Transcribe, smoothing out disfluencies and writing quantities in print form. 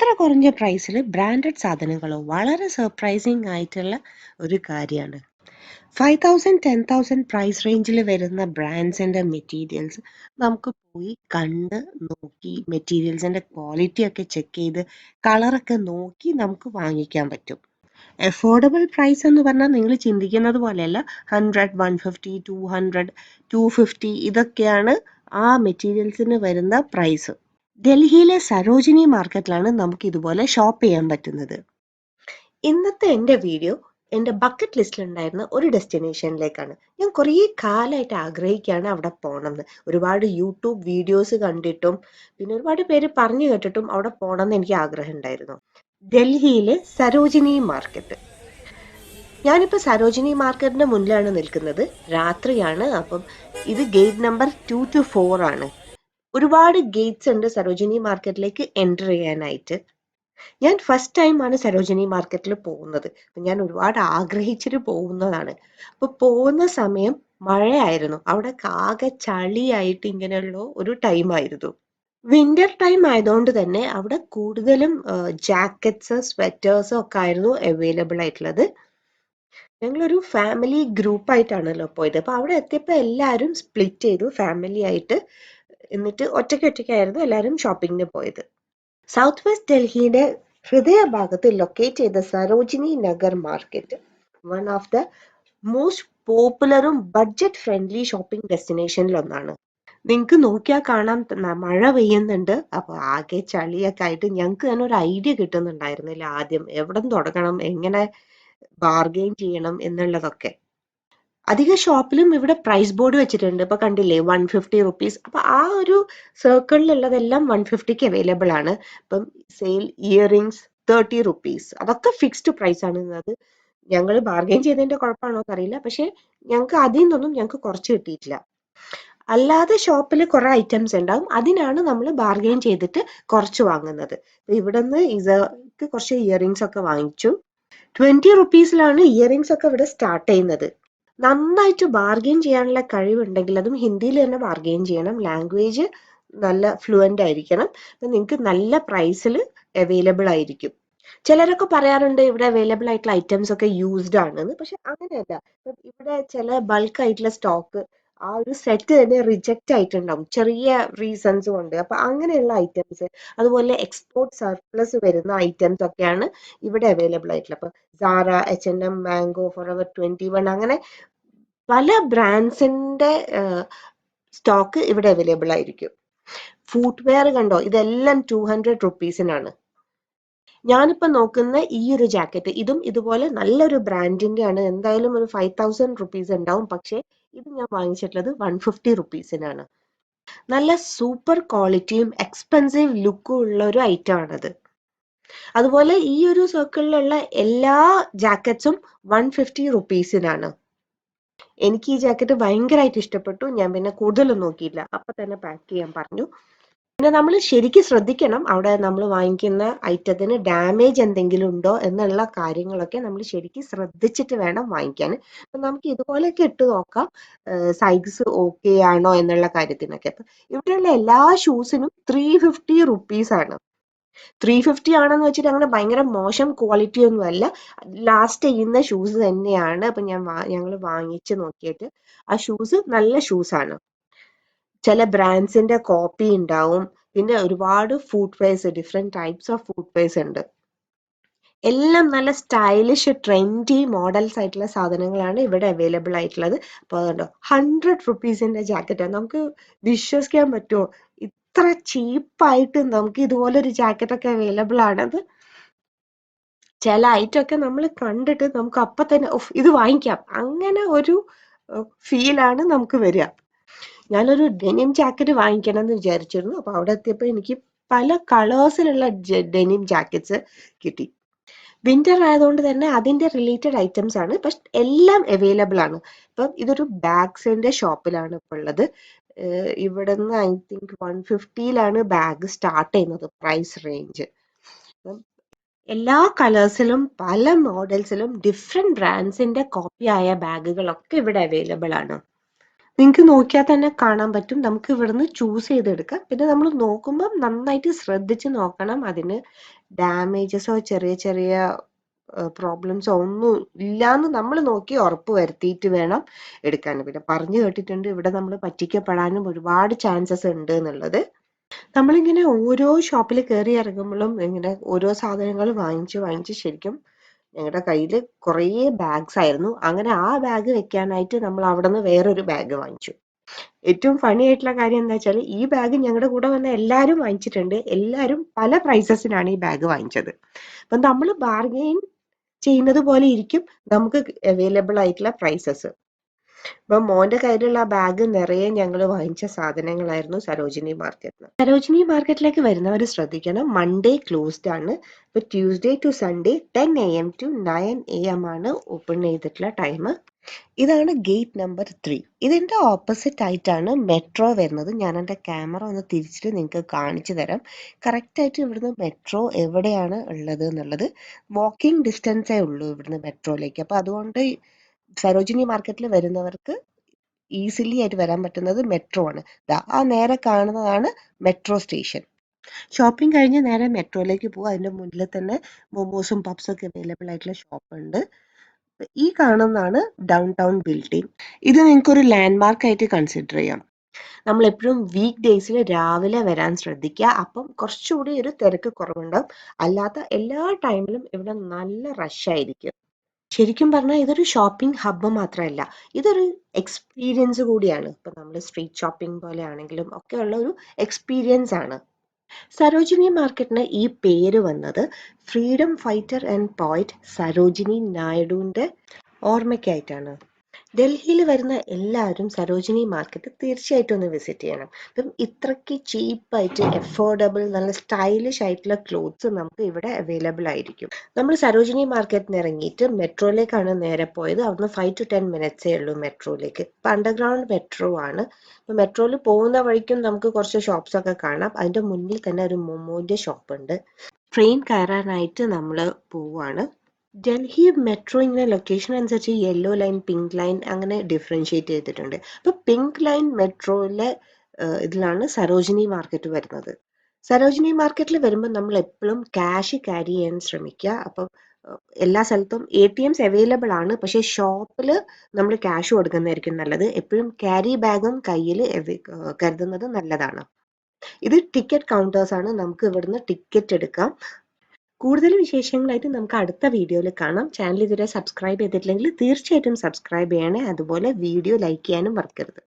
ഇത്ര കുറഞ്ഞ പ്രൈസിൽ ബ്രാൻഡഡ് സാധനങ്ങൾ വളരെ സർപ്രൈസിങ് ആയിട്ടുള്ള ഒരു കാര്യമാണ്. 5,000 10,000 പ്രൈസ് റേഞ്ചിൽ വരുന്ന ബ്രാൻഡ്സിന്റെ മെറ്റീരിയൽസ് നമുക്ക് പോയി കണ്ട് നോക്കി മെറ്റീരിയൽസിന്റെ ക്വാളിറ്റി ഒക്കെ ചെക്ക് ചെയ്ത് കളറൊക്കെ നോക്കി നമുക്ക് വാങ്ങിക്കാൻ പറ്റും. അഫോർഡബിൾ പ്രൈസ് എന്ന് പറഞ്ഞാൽ നിങ്ങൾ ചിന്തിക്കുന്നത് പോലെയല്ല. 100 150 200 250 ഇതൊക്കെയാണ് ആ മെറ്റീരിയൽസിന് വരുന്ന പ്രൈസ്. ഡൽഹിയിലെ സരോജിനി മാർക്കറ്റിലാണ് നമുക്ക് ഇതുപോലെ ഷോപ്പ് ചെയ്യാൻ പറ്റുന്നത്. ഇന്നത്തെ എൻ്റെ വീഡിയോ എൻ്റെ ബക്കറ്റ് ലിസ്റ്റിലുണ്ടായിരുന്ന ഒരു ഡെസ്റ്റിനേഷനിലേക്കാണ്. ഞാൻ കുറേ കാലമായിട്ട് ആഗ്രഹിക്കുകയാണ് അവിടെ പോകണമെന്ന്. ഒരുപാട് യൂട്യൂബ് വീഡിയോസ് കണ്ടിട്ടും പിന്നെ ഒരുപാട് പേര് പറഞ്ഞു കേട്ടിട്ടും അവിടെ പോകണമെന്ന് എനിക്ക് ആഗ്രഹം ഉണ്ടായിരുന്നു. ഡൽഹിയിലെ സരോജിനി മാർക്കറ്റ്. ഞാനിപ്പോൾ സരോജിനി മാർക്കറ്റിന്റെ മുന്നിലാണ് നിൽക്കുന്നത്. രാത്രിയാണ്. അപ്പം ഇത് ഗേറ്റ് നമ്പർ 2 to 4 ആണ്. ഒരുപാട് ഗേറ്റ്സ് ഉണ്ട് സരോജിനി മാർക്കറ്റിലേക്ക് എൻ്റർ ചെയ്യാനായിട്ട്. ഞാൻ ഫസ്റ്റ് ടൈമാണ് സരോജിനി മാർക്കറ്റിൽ പോകുന്നത്. ഞാൻ ഒരുപാട് ആഗ്രഹിച്ചിട്ട് പോകുന്നതാണ്. അപ്പോൾ പോകുന്ന സമയം മഴയായിരുന്നു. അവിടെ ആകെ ചളിയായിട്ട് ഇങ്ങനെയുള്ള ഒരു ടൈമായിരുന്നു. വിന്റർ ടൈം ആയതുകൊണ്ട് തന്നെ അവിടെ കൂടുതലും ജാക്കറ്റ്സ് സ്വെറ്റേഴ്സ് ഒക്കെ ആയിരുന്നു അവൈലബിൾ ആയിട്ടുള്ളത്. ഞങ്ങളൊരു ഫാമിലി ഗ്രൂപ്പ് ആയിട്ടാണല്ലോ പോയത്. അപ്പൊ അവിടെ എത്തിയപ്പോൾ എല്ലാവരും സ്പ്ലിറ്റ് ചെയ്തു ഫാമിലി ആയിട്ട്. എന്നിട്ട് ഒറ്റയ്ക്കായിരുന്നു എല്ലാവരും ഷോപ്പിങ്ങിന് പോയത്. സൗത്ത് വെസ്റ്റ് ഡൽഹിയുടെ ഹൃദയഭാഗത്ത് ലൊക്കേറ്റ് ചെയ്ത Sarojini Nagar market one of the most പോപ്പുലറും ബഡ്ജറ്റ് ഫ്രണ്ട്ലി ഷോപ്പിംഗ് ഡെസ്റ്റിനേഷനിൽ ഒന്നാണ്. നിങ്ങൾക്ക് നോക്കിയാൽ കാണാം മഴ പെയ്യുന്നുണ്ട്. അപ്പൊ ആകെ ചളിയൊക്കെ ആയിട്ട് ഞങ്ങൾക്ക് തന്നെ ഒരു ഐഡിയ കിട്ടുന്നുണ്ടായിരുന്നില്ല ആദ്യം എവിടെ നിന്ന് തുടങ്ങണം, എങ്ങനെ ബാർഗെയിൻ ചെയ്യണം എന്നുള്ളതൊക്കെ. അധിക ഷോപ്പിലും ഇവിടെ പ്രൈസ് ബോർഡ് വെച്ചിട്ടുണ്ട്. ഇപ്പൊ കണ്ടില്ലേ 150 റുപ്പീസ്. അപ്പൊ ആ ഒരു സർക്കിളിലുള്ളതെല്ലാം 150ക്ക് അവൈലബിൾ ആണ്. ഇപ്പം സെയിൽ ഇയറിങ്സ് 30 റുപ്പീസ്. അതൊക്കെ ഫിക്സ്ഡ് പ്രൈസ് ആണ്. അത് ഞങ്ങൾ ബാർഗെയിൻ ചെയ്തതിന്റെ കുഴപ്പമാണോ എന്നറിയില്ല. പക്ഷെ ഞങ്ങൾക്ക് അതിൽ നിന്നൊന്നും ഞങ്ങൾക്ക് കുറച്ച് കിട്ടിയിട്ടില്ല. അല്ലാതെ ഷോപ്പിൽ കുറെ ഐറ്റംസ് ഉണ്ടാവും. അതിനാണ് നമ്മൾ ബാർഗെയിൻ ചെയ്തിട്ട് കുറച്ച് വാങ്ങുന്നത്. ഇവിടെ നിന്ന് ഇസക്ക് കുറച്ച് ഇയറിങ്സ് ഒക്കെ വാങ്ങിച്ചു. 20 റുപ്പീസിലാണ് ഇയറിങ്സ് ഒക്കെ ഇവിടെ സ്റ്റാർട്ട് ചെയ്യുന്നത്. നന്നായിട്ട് ബാർഗെയിൻ ചെയ്യാനുള്ള കഴിവുണ്ടെങ്കിൽ, അതും ഹിന്ദിയിൽ തന്നെ ബാർഗെയിൻ ചെയ്യണം. ലാംഗ്വേജ് നല്ല ഫ്ലുവൻ്റ് ആയിരിക്കണം. അപ്പം നിങ്ങൾക്ക് നല്ല പ്രൈസിൽ അവൈലബിൾ ആയിരിക്കും. ചിലരൊക്കെ പറയാറുണ്ട് ഇവിടെ അവൈലബിൾ ആയിട്ടുള്ള ഐറ്റംസ് ഒക്കെ യൂസ്ഡ് ആണെന്ന്. പക്ഷെ അങ്ങനെയല്ല. ഇവിടെ ചില ബൾക്ക് ആയിട്ടുള്ള സ്റ്റോക്ക് ആ ഒരു സെറ്റ് തന്നെ റിജക്റ്റ് ആയിട്ടുണ്ടാവും ചെറിയ റീസൺസ് കൊണ്ട്. അപ്പൊ അങ്ങനെയുള്ള ഐറ്റംസ്, അതുപോലെ എക്സ്പോർട്ട് സർപ്ലസ് വരുന്ന ഐറ്റംസ് ഒക്കെയാണ് ഇവിടെ അവൈലബിൾ ആയിട്ടുള്ളത്. അപ്പൊ സാറ, H&M, മാംഗോ, ഫോറെവർ 21 അങ്ങനെ പല ബ്രാൻഡ്സിന്റെ സ്റ്റോക്ക് ഇവിടെ അവൈലബിൾ ആയിരിക്കും. ഫുട്വെയർ കണ്ടോ, ഇതെല്ലാം 200 റുപ്പീസിനാണ്. ഞാനിപ്പോ നോക്കുന്ന ഈ ഒരു ജാക്കറ്റ് ഇതും ഇതുപോലെ നല്ലൊരു ബ്രാൻഡിന്റെ ആണ്. എന്തായാലും ഒരു 5,000 റുപ്പീസ് ഉണ്ടാവും. പക്ഷെ ഇത് ഞാൻ വാങ്ങിച്ചിട്ടുള്ളത് 150 റുപ്പീസിനാണ്. നല്ല സൂപ്പർ ക്വാളിറ്റിയും എക്സ്പെൻസീവ് ലുക്കും ഉള്ള ഒരു ഐറ്റം ആണത്. അതുപോലെ ഈ ഒരു സർക്കിളിലുള്ള എല്ലാ ജാക്കറ്റ്സും 150 റുപ്പീസിനാണ്. എനിക്ക് ഈ ജാക്കറ്റ് ഭയങ്കരമായിട്ട് ഇഷ്ടപ്പെട്ടു. ഞാൻ പിന്നെ കൂടുതലൊന്നും നോക്കിയില്ല, അപ്പൊ തന്നെ പാക്ക് ചെയ്യാൻ പറഞ്ഞു. പിന്നെ നമ്മൾ ശരിക്കും ശ്രദ്ധിക്കണം. അവിടെ നമ്മൾ വാങ്ങിക്കുന്ന ഐറ്റത്തിന് ഡാമേജ് എന്തെങ്കിലും ഉണ്ടോ എന്നുള്ള കാര്യങ്ങളൊക്കെ നമ്മൾ ശരിക്കും ശ്രദ്ധിച്ചിട്ട് വേണം വാങ്ങിക്കാൻ. അപ്പൊ നമുക്ക് ഇതുപോലെയൊക്കെ ഇട്ട് നോക്കാം സൈസ് ഓക്കെ ആണോ എന്നുള്ള കാര്യത്തിനൊക്കെ. അപ്പൊ ഇവിടെയുള്ള എല്ലാ ഷൂസിനും 350 റുപ്പീസ് ആണ്. 350 ആണെന്ന് വെച്ചിട്ട് അങ്ങനെ ഭയങ്കര മോശം ക്വാളിറ്റി ഒന്നും അല്ല. ലാസ്റ്റ് ചെയ്യുന്ന ഷൂസ് തന്നെയാണ്. അപ്പൊ ഞങ്ങൾ വാങ്ങിച്ച് നോക്കിയിട്ട് ആ ഷൂസ് നല്ല ഷൂസ് ആണ്. ചില ബ്രാൻഡ്സിന്റെ കോപ്പി ഉണ്ടാവും. പിന്നെ ഒരുപാട് footwears, different types of footwears ഉണ്ട്. എല്ലാം നല്ല സ്റ്റൈലിഷ് ട്രെൻഡി മോഡൽസ് ആയിട്ടുള്ള സാധനങ്ങളാണ് ഇവിടെ അവൈലബിൾ ആയിട്ടുള്ളത്. അപ്പോൾ അതുകൊണ്ടോ 100 റുപ്പീസിന്റെ ജാക്കറ്റ് നമുക്ക് വിശ്വസിക്കാൻ പറ്റുമോ? ഇത്ര ചീപ്പായിട്ട് നമുക്ക് ഇതുപോലൊരു ജാക്കറ്റ് ഒക്കെ അവൈലബിൾ ആണത്. ചില ഐറ്റം ഒക്കെ നമ്മൾ കണ്ടിട്ട് നമുക്ക് അപ്പൊ തന്നെ ഇത് വാങ്ങിക്കാം, അങ്ങനെ ഒരു ഫീലാണ് നമുക്ക് വരിക. ഞാനൊരു ഡെനിം ജാക്കറ്റ് വാങ്ങിക്കണം എന്ന് വിചാരിച്ചിരുന്നു. അപ്പൊ അവിടെ എത്തിയപ്പോൾ എനിക്ക് പല കളേഴ്സിലുള്ള ഡെനിം ജാക്കറ്റ്സ് കിട്ടി. വിന്റർ ആയതുകൊണ്ട് തന്നെ അതിന്റെ റിലേറ്റഡ് ഐറ്റംസ് ആണ്. പക്ഷെ എല്ലാം അവൈലബിൾ ആണ്. ഇപ്പം ഇതൊരു ബാഗ്സിന്റെ ഷോപ്പിലാണ് ഇപ്പോൾ ഉള്ളത്. ഇവിടെ നിന്ന് ഐ തിങ്ക് 150യിലാണ് ബാഗ് സ്റ്റാർട്ട് ചെയ്യുന്നത് പ്രൈസ് റേഞ്ച്. എല്ലാ കളേഴ്സിലും പല മോഡൽസിലും ഡിഫറെന്റ് ബ്രാൻഡ്സിന്റെ കോപ്പി ആയ ബാഗുകളൊക്കെ ഇവിടെ അവൈലബിൾ ആണ്. നിങ്ങൾക്ക് നോക്കിയാൽ തന്നെ കാണാൻ പറ്റും. നമുക്ക് ഇവിടുന്ന് ചൂസ് ചെയ്തെടുക്കാം. പിന്നെ നമ്മൾ നോക്കുമ്പം നന്നായിട്ട് ശ്രദ്ധിച്ച് നോക്കണം. അതിന് ഡാമേജസോ ചെറിയ ചെറിയ പ്രോബ്ലംസോ ഒന്നും ഇല്ലാന്ന് നമ്മൾ നോക്കി ഉറപ്പ് വരുത്തിയിട്ട് വേണം എടുക്കാൻ. പിന്നെ പറഞ്ഞു കേട്ടിട്ടുണ്ട് ഇവിടെ നമ്മൾ പറ്റിക്കപ്പെടാനും ഒരുപാട് ചാൻസസ് ഉണ്ട് എന്നുള്ളത്. നമ്മളിങ്ങനെ ഓരോ ഷോപ്പിൽ കയറി ഇറങ്ങുമ്പോഴും ഇങ്ങനെ ഓരോ സാധനങ്ങൾ വാങ്ങിച്ച് ശരിക്കും ഞങ്ങളുടെ കയ്യിൽ കുറേ ബാഗ്സ് ആയിരുന്നു. അങ്ങനെ ആ ബാഗ് വെക്കാനായിട്ട് നമ്മൾ അവിടെ നിന്ന് വേറൊരു ബാഗ് വാങ്ങിച്ചു. ഏറ്റവും ഫണി ആയിട്ടുള്ള കാര്യം എന്താ വെച്ചാൽ ഈ ബാഗ് ഞങ്ങളുടെ കൂടെ വന്ന എല്ലാവരും വാങ്ങിച്ചിട്ടുണ്ട്. എല്ലാവരും പല പ്രൈസസിനാണ് ഈ ബാഗ് വാങ്ങിച്ചത്. അപ്പം നമ്മൾ ബാർഗെയിൻ ചെയ്യുന്നത് പോലെ ഇരിക്കും നമുക്ക് അവൈലബിൾ ആയിട്ടുള്ള പ്രൈസസ്. അപ്പം മോന്റെ കയ്യിലുള്ള ആ ബാഗ് നിറയെ ഞങ്ങൾ വാങ്ങിച്ച സാധനങ്ങളായിരുന്നു സരോജിനി മാർക്കറ്റിൽ. സരോജിനി മാർക്കറ്റിലേക്ക് വരുന്നവർ ശ്രദ്ധിക്കണം, മൺഡേ ക്ലോസ്ഡ് ആണ്. ഇപ്പൊ Tuesday to Sunday 10 AM to 9 AM ആണ് ഓപ്പൺ ചെയ്തിട്ടുള്ള ടൈം. ഇതാണ് ഗേറ്റ് നമ്പർ 3. ഇതിന്റെ ഓപ്പോസിറ്റ് ആയിട്ടാണ് മെട്രോ വരുന്നത്. ഞാൻ എൻ്റെ ക്യാമറ ഒന്ന് തിരിച്ചിട്ട് നിങ്ങൾക്ക് കാണിച്ചു തരാം കറക്റ്റ് ആയിട്ട് ഇവിടുന്ന് മെട്രോ എവിടെയാണ് ഉള്ളത് എന്നുള്ളത്. വാക്കിംഗ് ഡിസ്റ്റൻസേ ഉള്ളൂ ഇവിടുന്ന് മെട്രോയിലേക്ക്. അപ്പൊ അതുകൊണ്ട് സരോജിനി മാർക്കറ്റിൽ വരുന്നവർക്ക് ഈസിലി ആയിട്ട് വരാൻ പറ്റുന്നത് മെട്രോ ആണ്. ദാ ആ നേരെ കാണുന്നതാണ് മെട്രോ സ്റ്റേഷൻ. ഷോപ്പിംഗ് കഴിഞ്ഞ് നേരെ മെട്രോയിലേക്ക് പോകും. അതിന്റെ മുന്നിൽ തന്നെ മൊമോസും പബ്സും ഒക്കെ അവൈലബിൾ ആയിട്ടുള്ള ഷോപ്പ് ഉണ്ട്. ഈ കാണുന്നതാണ് ഡൗൺ ടൗൺ ബിൽഡിംഗ്. ഇത് നിങ്ങൾക്ക് ഒരു ലാൻഡ്മാർക്ക് ആയിട്ട് കൺസിഡർ ചെയ്യാം. നമ്മൾ എപ്പോഴും വീക്ക് ഡേയ്സിൽ രാവിലെ വരാൻ ശ്രദ്ധിക്കുക. അപ്പം കുറച്ചുകൂടി ഒരു തിരക്ക് കുറവുണ്ടാവും. അല്ലാത്ത എല്ലാ ടൈമിലും ഇവിടെ നല്ല റഷ് ആയിരിക്കും. ശരിക്കും പറഞ്ഞാൽ ഇതൊരു ഷോപ്പിംഗ് ഹബ്ബ് മാത്രമല്ല, ഇതൊരു എക്സ്പീരിയൻസ് കൂടിയാണ്. ഇപ്പൊ നമ്മൾ സ്ട്രീറ്റ് ഷോപ്പിംഗ് പോലെ ആണെങ്കിലും ഒക്കെ ഉള്ള ഒരു എക്സ്പീരിയൻസ് ആണ്. സരോജിനി മാർക്കറ്റിന് ഈ പേര് വന്നത് ഫ്രീഡം ഫൈറ്റർ ആൻഡ് പോയിറ്റ് സരോജിനി നായിഡുവിന്റെ ഓർമ്മയ്ക്കായിട്ടാണ്. ഡൽഹിയിൽ വരുന്ന എല്ലാവരും സരോജിനി മാർക്കറ്റ് തീർച്ചയായിട്ടും ഒന്ന് വിസിറ്റ് ചെയ്യണം. ഇപ്പം ഇത്രയ്ക്ക് ചീപ്പായിട്ട് അഫോർഡബിൾ നല്ല സ്റ്റൈലിഷ് ആയിട്ടുള്ള ക്ലോത്ത്സ് നമുക്ക് ഇവിടെ അവൈലബിൾ ആയിരിക്കും. നമ്മൾ സരോജിനി മാർക്കറ്റിന് ഇറങ്ങിയിട്ട് മെട്രോയിലേക്കാണ് നേരെ പോയത്. അവിടുന്ന് 5 to 10 മിനിറ്റ്സേ ഉള്ളൂ മെട്രോയിലേക്ക്. ഇപ്പം അണ്ടർഗ്രൗണ്ട് മെട്രോ ആണ്. ഇപ്പം മെട്രോയിൽ പോകുന്ന വഴിക്കും നമുക്ക് കുറച്ച് ഷോപ്സ് ഒക്കെ കാണാം. അതിന്റെ മുന്നിൽ തന്നെ ഒരു മൊമോന്റെ ഷോപ്പ് ഉണ്ട്. ട്രെയിൻ കയറാനായിട്ട് നമ്മൾ പോവാണ്. ഡൽഹി മെട്രോ ഇങ്ങനെ ലൊക്കേഷൻ അനുസരിച്ച് യെല്ലോ ലൈൻ, പിങ്ക് ലൈൻ അങ്ങനെ ഡിഫറൻഷിയേറ്റ് ചെയ്തിട്ടുണ്ട്. അപ്പൊ പിങ്ക് ലൈൻ മെട്രോയിലെ ഇതിലാണ് സരോജിനി മാർക്കറ്റ് വരുന്നത്. സരോജിനി മാർക്കറ്റിൽ വരുമ്പോൾ നമ്മൾ എപ്പോഴും ക്യാഷ് ക്യാരി ചെയ്യാൻ ശ്രമിക്കുക. അപ്പം എല്ലാ സ്ഥലത്തും ATMs അവൈലബിൾ ആണ്. പക്ഷെ ഷോപ്പിൽ നമ്മൾ ക്യാഷ് കൊടുക്കുന്നതായിരിക്കും നല്ലത്. എപ്പോഴും ക്യാരി ബാഗും കയ്യിൽ കരുതുന്നത് നല്ലതാണ്. ഇത് ടിക്കറ്റ് കൗണ്ടേഴ്സ് ആണ്. നമുക്ക് ഇവിടുന്ന് ടിക്കറ്റ് എടുക്കാം. കൂടുതൽ വിശേഷങ്ങളായിട്ട് നമുക്ക് അടുത്ത വീഡിയോയിൽ കാണാം. ചാനൽ ഇതുവരെ സബ്സ്ക്രൈബ് ചെയ്തിട്ടില്ലെങ്കിൽ തീർച്ചയായിട്ടും സബ്സ്ക്രൈബ് ചെയ്യണേ. അതുപോലെ വീഡിയോ ലൈക്ക് ചെയ്യാനും മറക്കരുത്.